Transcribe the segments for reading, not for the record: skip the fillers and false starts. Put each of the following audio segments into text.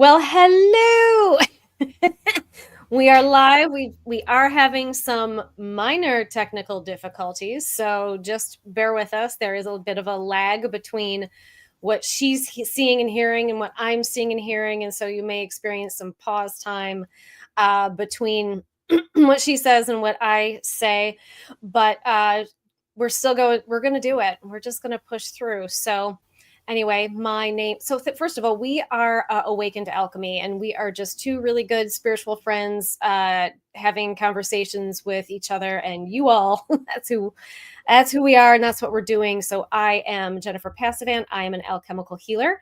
Well, hello. We are live. We are having some minor technical difficulties, so just bear with us. There is a bit of a lag between what she's seeing and hearing and what I'm seeing and hearing, and so you may experience some pause time between what she says and what I say. But we're still going. We're going to do it. We're just going to push through. So. Anyway, my name. So, first of all, we are Awakened Alchemy, and we are just two really good spiritual friends having conversations with each other and you all. That's who we are, and that's what we're doing. So, I am Jennifer Passavant. I am an alchemical healer,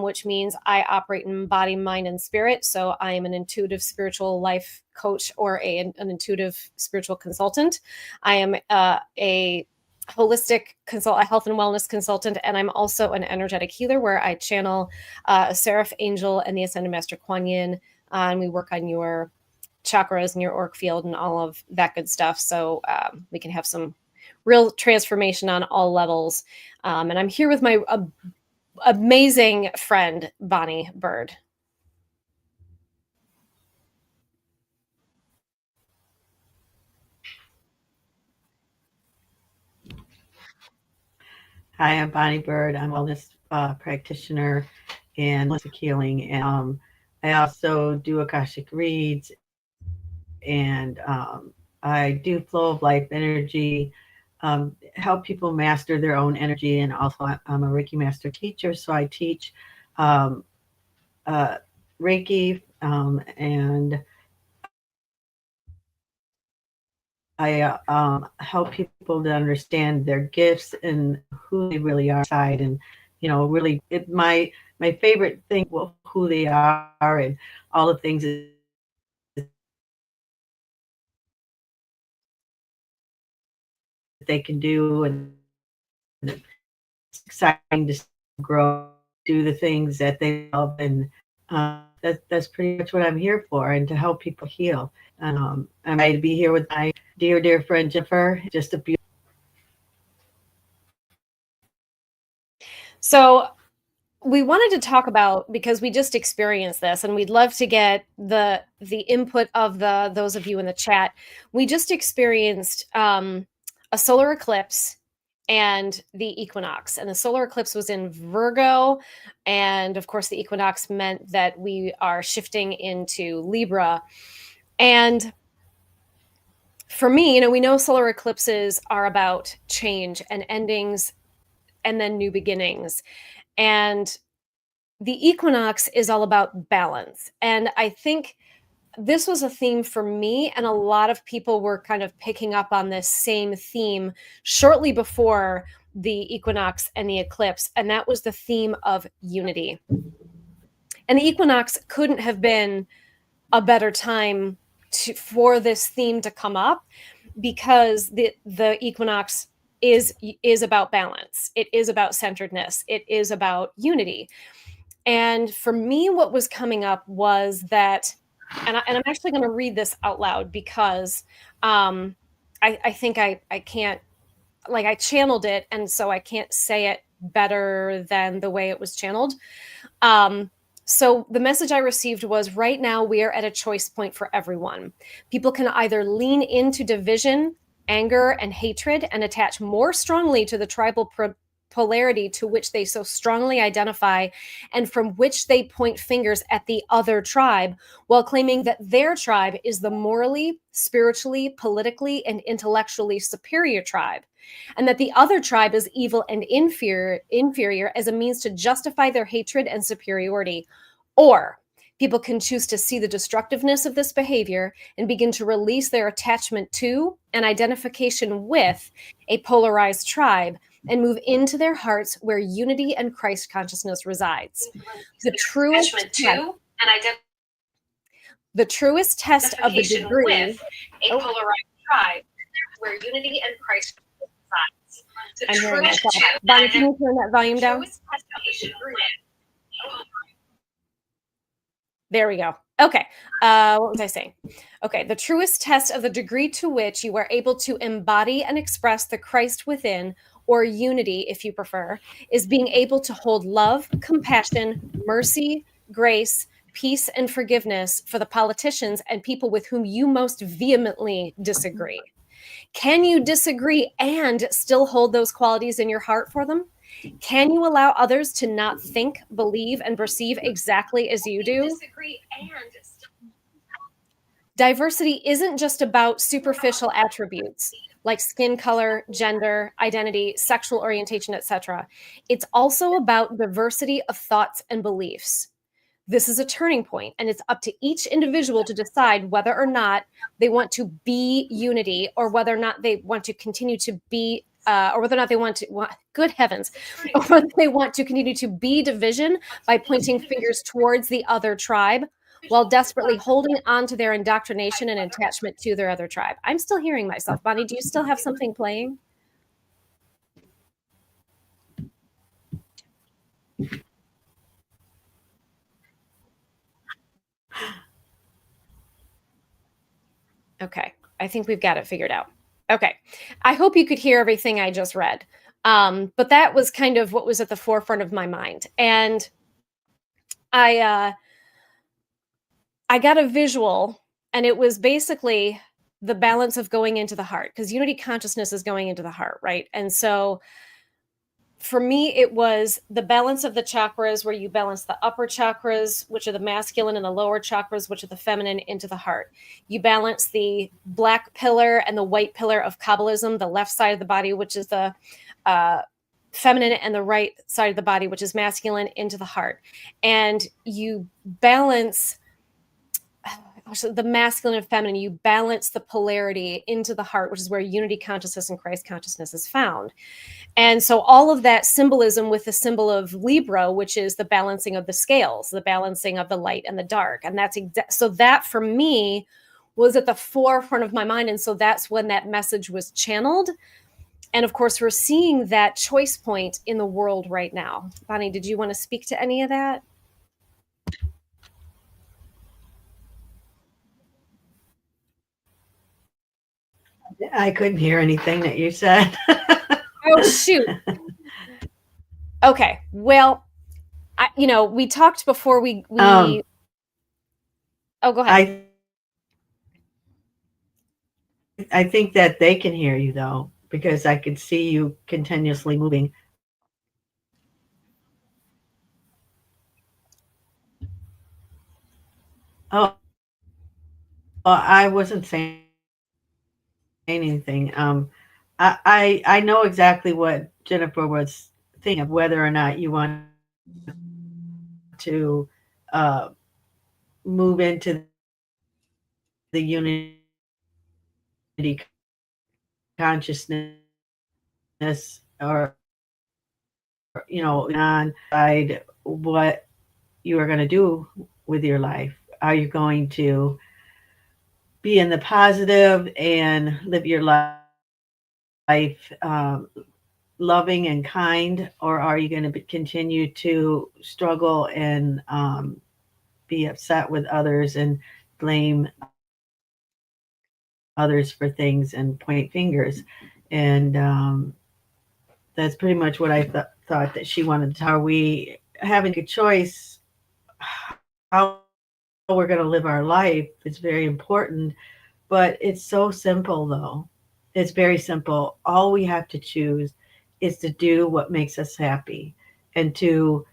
which means I operate in body, mind, and spirit. So, I am an intuitive spiritual life coach or an intuitive spiritual consultant. I am a holistic a health and wellness consultant, and I'm also an energetic healer where I channel Seraph Angel and the Ascended Master Quan Yin, and we work on your chakras and your auric field and all of that good stuff, so we can have some real transformation on all levels. And I'm here with my amazing friend Bonnie Burd. Hi, I'm Bonnie Burd. I'm a wellness practitioner and holistic healing. And I also do Akashic reads, and I do flow of life energy, help people master their own energy. And also, I'm a Reiki master teacher, so I teach Reiki, and I help people to understand their gifts and who they really are inside, and really, my favorite thing, well, who they are and all the things that they can do, and it's exciting to grow, do the things that they love, and that's pretty much what I'm here for, and to help people heal. I'm ready to be here with my dear friend Jennifer. Just a beautiful. So we wanted to talk about, because we just experienced this and we'd love to get the input of those of you in the chat. We just experienced a solar eclipse and the equinox, and the solar eclipse was in Virgo, and of course the equinox meant that we are shifting into Libra. And for me, we know solar eclipses are about change and endings and then new beginnings, and the equinox is all about balance. And I think this was a theme for me, and a lot of people were kind of picking up on this same theme shortly before the equinox and the eclipse, and that was the theme of unity. And the equinox couldn't have been a better time for this theme to come up, because the equinox is about balance. It is about centeredness. It is about unity. And for me, what was coming up was that, and I'm actually going to read this out loud, because I think I can't, like, I channeled it, and so I can't say it better than the way it was channeled. So the message I received was, right now we are at a choice point for everyone. People can either lean into division, anger, and hatred and attach more strongly to the tribal polarity to which they so strongly identify, and from which they point fingers at the other tribe, while claiming that their tribe is the morally, spiritually, politically, and intellectually superior tribe, and that the other tribe is evil and inferior as a means to justify their hatred and superiority. Or people can choose to see the destructiveness of this behavior and begin to release their attachment to and identification with a polarized tribe, and move into their hearts where unity and Christ consciousness resides. The truest test of the degree with a polarized tribe where unity and Christ resides. Bonnie, can you turn that volume down? There we go. Okay. What was I saying? Okay. The truest test of the degree to which you are able to embody and express the Christ within, or unity, if you prefer, is being able to hold love, compassion, mercy, grace, peace, and forgiveness for the politicians and people with whom you most vehemently disagree? Can you disagree and still hold those qualities in your heart for them? Can you allow others to not think, believe, and perceive exactly as you do? Diversity isn't just about superficial attributes like skin color, gender, identity, sexual orientation, etc. It's also about diversity of thoughts and beliefs. This is a turning point, and it's up to each individual to decide whether or not they want to be unity, or whether or not they want to continue to be or whether or not they want to, good heavens, or whether they want to continue to be division by pointing fingers towards the other tribe while desperately holding on to their indoctrination and attachment to their other tribe. I'm still hearing myself. Bonnie, do you still have something playing? Okay. I think we've got it figured out. Okay. I hope you could hear everything I just read. But that was kind of what was at the forefront of my mind. And I I got a visual, and it was basically the balance of going into the heart, because unity consciousness is going into the heart, right? And so for me, it was the balance of the chakras, where you balance the upper chakras, which are the masculine, and the lower chakras, which are the feminine, into the heart. You balance the black pillar and the white pillar of Kabbalism, the left side of the body, which is the uh, feminine, and the right side of the body, which is masculine, into the heart. And you balance the masculine and feminine, you balance the polarity into the heart, which is where unity consciousness and Christ consciousness is found. And so all of that symbolism with the symbol of Libra, which is the balancing of the scales, the balancing of the light and the dark. And that's so that for me was at the forefront of my mind. And so that's when that message was channeled. And of course, we're seeing that choice point in the world right now. Bonnie, did you want to speak to any of that? I couldn't hear anything that you said. Oh, shoot. Okay. Well, we talked before we. Oh, go ahead. I think that they can hear you though, because I could see you continuously moving. Oh, well, I wasn't saying anything. I know exactly what Jennifer was thinking of, whether or not you want to uh, move into the unity consciousness, or on decide what you are going to do with your life. Are you going to be in the positive and live your life loving and kind, or are you going to continue to struggle and be upset with others and blame others for things and point fingers? And that's pretty much what I thought that she wanted. Are we having a choice how we're going to live our life? It's very important, but it's so simple though. It's very simple. All we have to choose is to do what makes us happy, and to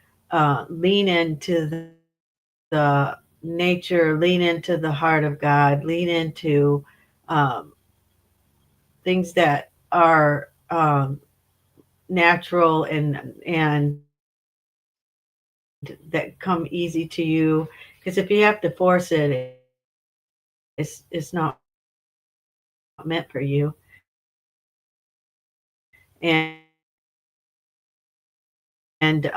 lean into the nature, lean into the heart of God, lean into um, things that are natural and that come easy to you. Because if you have to force it, it's not meant for you. And and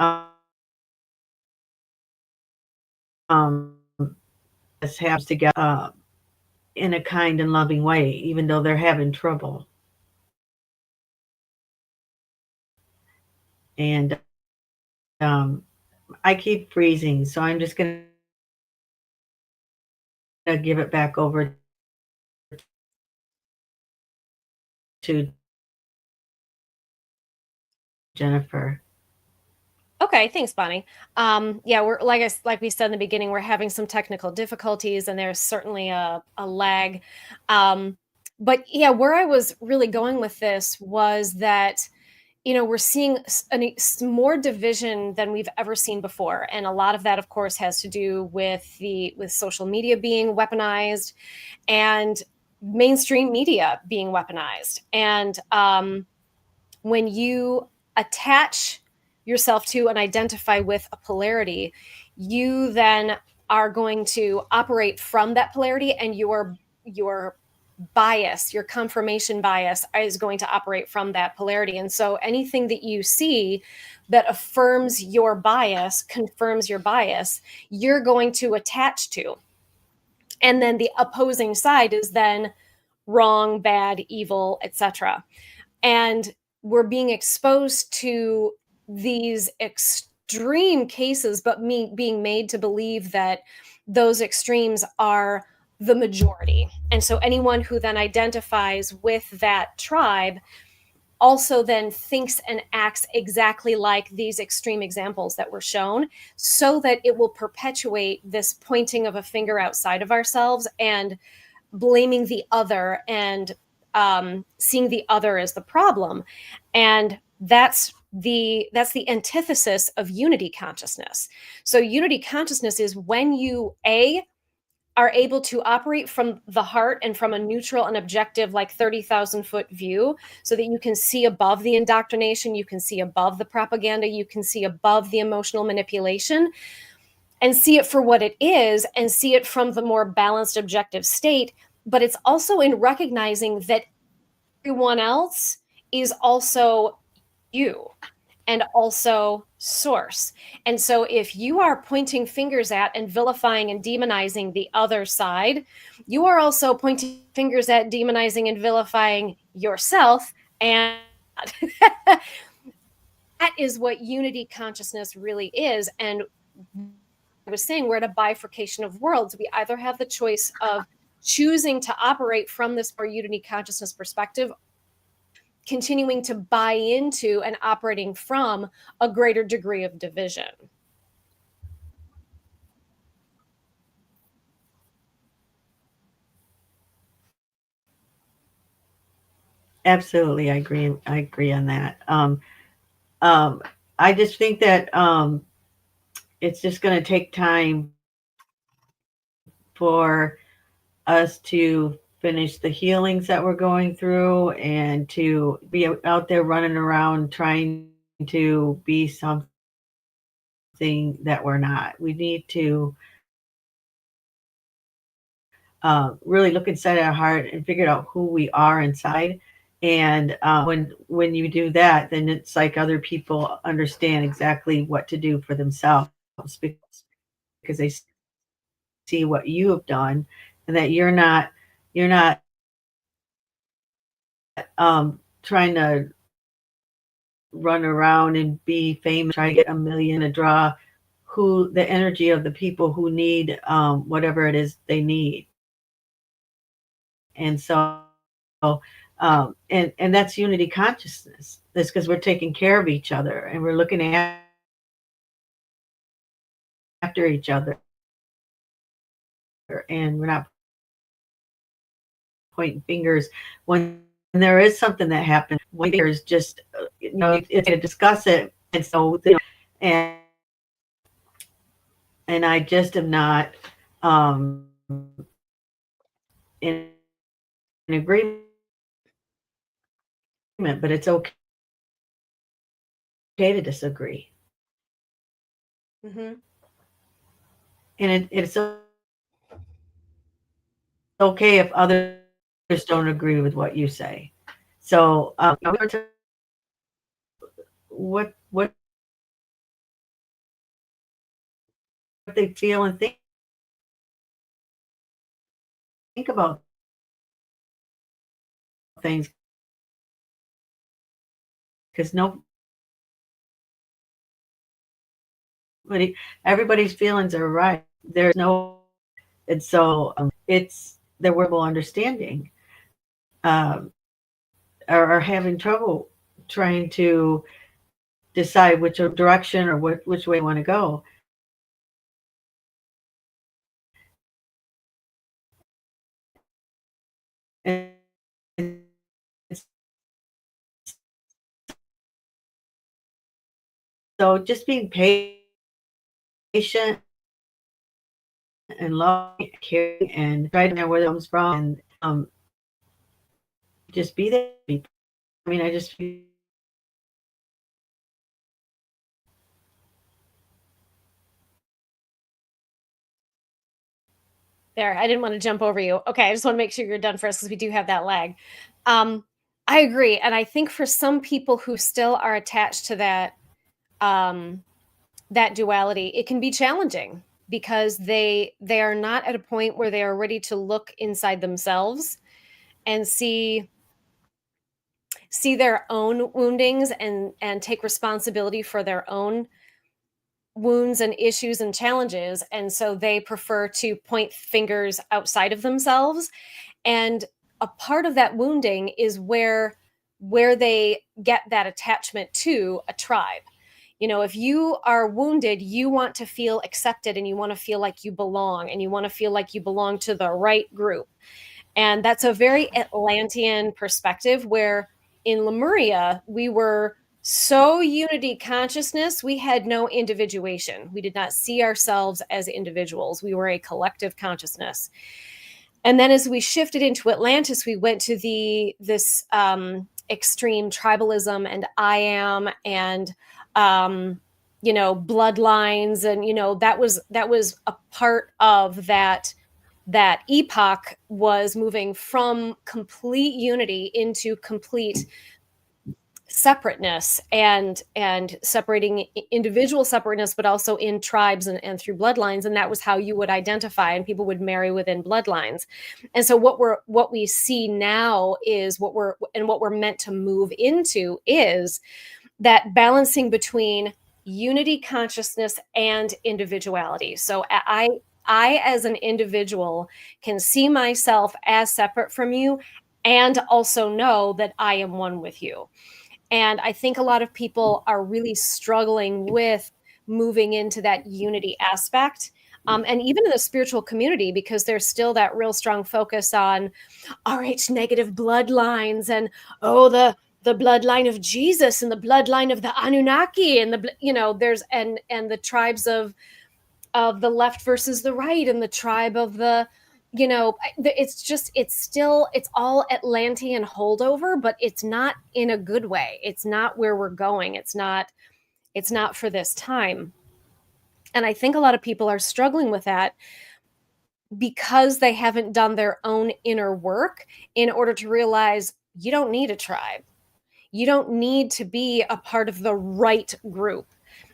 um, this happens together in a kind and loving way, even though they're having trouble. And I keep freezing, so I'm just going to give it back over to Jennifer. Okay, thanks, Bonnie. Yeah, we're like we said in the beginning, we're having some technical difficulties, and there's certainly a lag. Um, but yeah, where I was really going with this was that we're seeing more division than we've ever seen before, and a lot of that, of course, has to do with social media being weaponized and mainstream media being weaponized, and when you attach yourself to and identify with a polarity, you then are going to operate from that polarity, and your bias, your confirmation bias, is going to operate from that polarity. And so anything that you see that affirms your bias, confirms your bias, you're going to attach to. And then the opposing side is then wrong, bad, evil, etc. And we're being exposed to these extreme cases, but being made to believe that those extremes are the majority. And so anyone who then identifies with that tribe also then thinks and acts exactly like these extreme examples that were shown, so that it will perpetuate this pointing of a finger outside of ourselves and blaming the other, and seeing the other as the problem. And that's the antithesis of unity consciousness. So unity consciousness is when you are able to operate from the heart and from a neutral and objective, like 30,000-foot view, so that you can see above the indoctrination, you can see above the propaganda, you can see above the emotional manipulation, and see it for what it is, and see it from the more balanced, objective state. But it's also in recognizing that everyone else is also you and also source. And so if you are pointing fingers at and vilifying and demonizing the other side, you are also pointing fingers at, demonizing, and vilifying yourself. And that is what unity consciousness really is. And I was saying, we're at a bifurcation of worlds. We either have the choice of choosing to operate from this more unity consciousness perspective, continuing to buy into and operating from a greater degree of division. Absolutely, I agree. I agree on that. Um, I just think that it's just going to take time for us to finish the healings that we're going through and to be out there running around trying to be something that we're not. We need to really look inside our heart and figure out who we are inside. And when you do that, then it's like other people understand exactly what to do for themselves because they see what you have done, and that you're not trying to run around and be famous, try to get a million, to draw who the energy of the people who need whatever it is they need. And so and that's unity consciousness. That's because we're taking care of each other and we're looking after each other, and we're not pointing fingers when there is something that happens. One finger is just it's to discuss it, and so and I just am not um, in agreement, but it's okay to disagree, Mm-hmm. and it's okay if others don't agree with what you say. So what they feel and think about things, because everybody's feelings are right. There's no, and so it's the verbal understanding, um, are having trouble trying to decide which direction or which way you want to go. And so just being patient and loving, caring, and trying to know where it comes from, and just be there. I mean, I just feel There, I didn't want to jump over you. Okay, I just want to make sure you're done first because we do have that lag. Um, I agree, and I think for some people who still are attached to um, that duality, it can be challenging because they are not at a point where they are ready to look inside themselves and see their own woundings and take responsibility for their own wounds and issues and challenges, and so they prefer to point fingers outside of themselves. And a part of that wounding is where they get that attachment to a tribe. You know, if you are wounded, you want to feel accepted and you want to feel like you belong and you want to feel like you belong to the right group. And that's a very Atlantean perspective where in Lemuria, we were so unity consciousness, we had no individuation. We did not see ourselves as individuals. We were a collective consciousness. And then as we shifted into Atlantis, we went to this extreme tribalism and I am and bloodlines, and that was a part of that epoch, was moving from complete unity into complete separateness, and separating individual separateness, but also in tribes and through bloodlines. And that was how you would identify, and people would marry within bloodlines. And so what we see now is what we're meant to move into is that balancing between unity consciousness and individuality. So I as an individual can see myself as separate from you and also know that I am one with you. And I think a lot of people are really struggling with moving into that unity aspect. And even in the spiritual community, because there's still that real strong focus on RH negative bloodlines and, oh, the bloodline of Jesus and the bloodline of the Anunnaki and there's and the tribes of the left versus the right and the tribe of the it's all Atlantean holdover, but it's not in a good way. It's not where we're going. It's not for this time. And I think a lot of people are struggling with that because they haven't done their own inner work in order to realize you don't need a tribe. You don't need to be a part of the right group.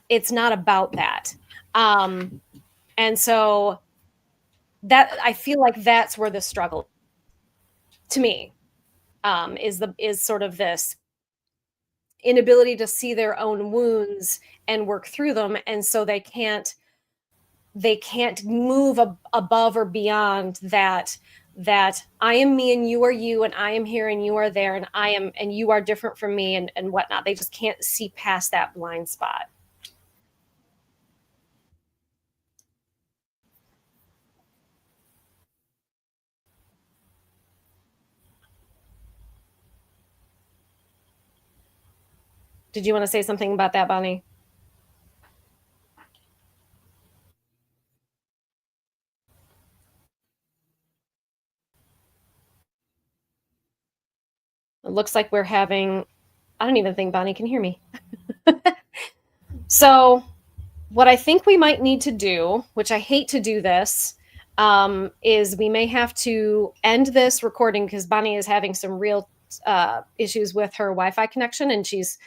It's not about that. And so that, I feel like that's where the struggle to me is sort of this inability to see their own wounds and work through them, and so they can't move above or beyond that I am me and you are you, and I am here and you are there, and I am and you are different from me, and whatnot. They just can't see past that blind spot. Did you want to say something about that, Bonnie? It looks like we're having, I don't even think Bonnie can hear me. So what I think we might need to do, which I hate to do this, is we may have to end this recording because Bonnie is having some real issues with her Wi-Fi connection, and she's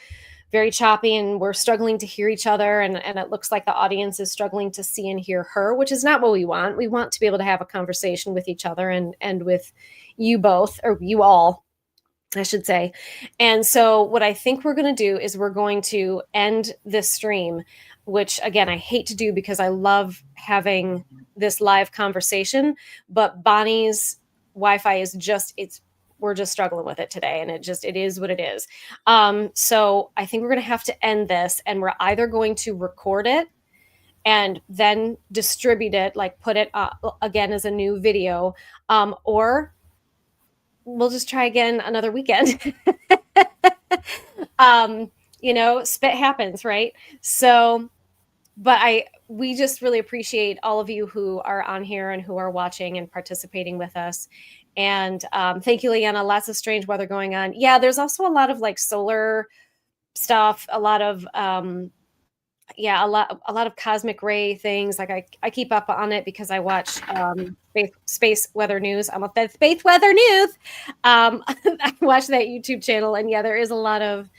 very choppy, and we're struggling to hear each other, and it looks like the audience is struggling to see and hear her, which is not what we want. We want to be able to have a conversation with each other and with you both, or you all, I should say. And so what I think we're going to do is we're going to end this stream, which again, I hate to do because I love having this live conversation, but Bonnie's Wi-Fi is just, it's we're just struggling with it today, and it is what it is. So I think we're going to have to end this, and we're either going to record it and then distribute it, like put it again as a new video, or we'll just try again another weekend. Spit happens, right? So, but we just really appreciate all of you who are on here and who are watching and participating with us. And thank you, Leanna. Lots of strange weather going on. Yeah, there's also a lot of like solar stuff, a lot of a lot of cosmic ray things. Like I keep up on it because I watch space weather news. I'm a space weather news. I watch that YouTube channel, and yeah, there is a lot of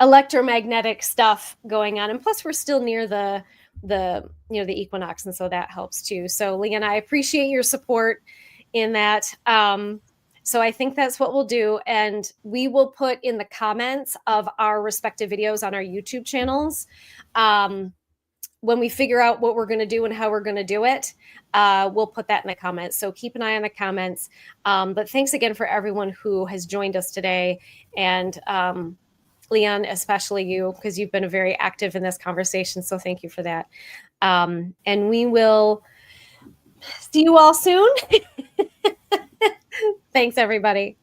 electromagnetic stuff going on, and plus we're still near the equinox, and so that helps too. So Leanne, I appreciate your support in that. So I think that's what we'll do, and we will put in the comments of our respective videos on our YouTube channels when we figure out what we're going to do and how we're going to do it. We'll put that in the comments, so keep an eye on the comments. But thanks again for everyone who has joined us today, and Leon, especially you, because you've been very active in this conversation. So thank you for that. And we will see you all soon. Thanks, everybody.